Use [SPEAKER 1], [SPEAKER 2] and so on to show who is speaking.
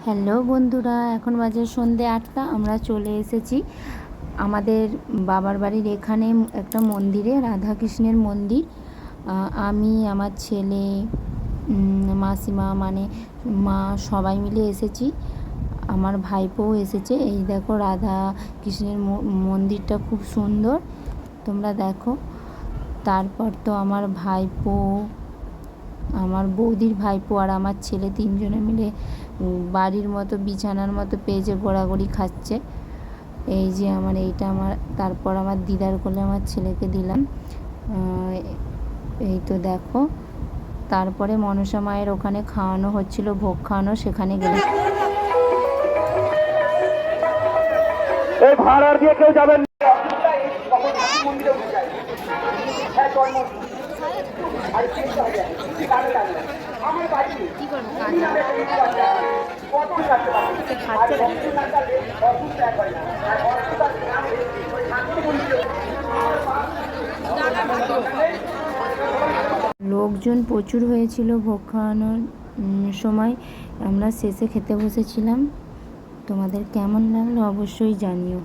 [SPEAKER 1] Hello বন্ধুরা, এখন বাজে সন্ধে 8টা। আমরা চলে এসেছি আমাদের বাবার বাড়ির এখানে একটা মন্দিরে, রাধাকৃষ্ণের মন্দির। আমি, আমার ছেলে, মাসিমা মানে মা সবাই মিলে এসেছি। আমার ভাইপোও এসেছে। এই দেখো রাধা কৃষ্ণের মন্দিরটা খুব সুন্দর, তোমরা দেখো। তারপর তো আমার ভাইপো, আমার বৌদির ভাইপো আর আমার ছেলে তিনজনে মিলে বাড়ির মতো বিছানার মতো পেজে ঘোরাঘুরি খাচ্ছে। এই যে এইটা আমার, তারপর আমার দিদার কোলে আমার ছেলেকে দিলাম। এই তো দেখো। তারপরে মনসা মায়ের ওখানে খাওয়ানো হচ্ছিল, ভোগ খাওয়ানো, সেখানে গেলাম।
[SPEAKER 2] ভাড়া দিয়ে কেউ যাবেন।
[SPEAKER 1] লোকজন প্রচুর হয়েছিল ভোগ খাওয়ানোর সময়। আমরা শেষে খেতে বসেছিলাম। তোমাদের কেমন লাগলো অবশ্যই জানিও।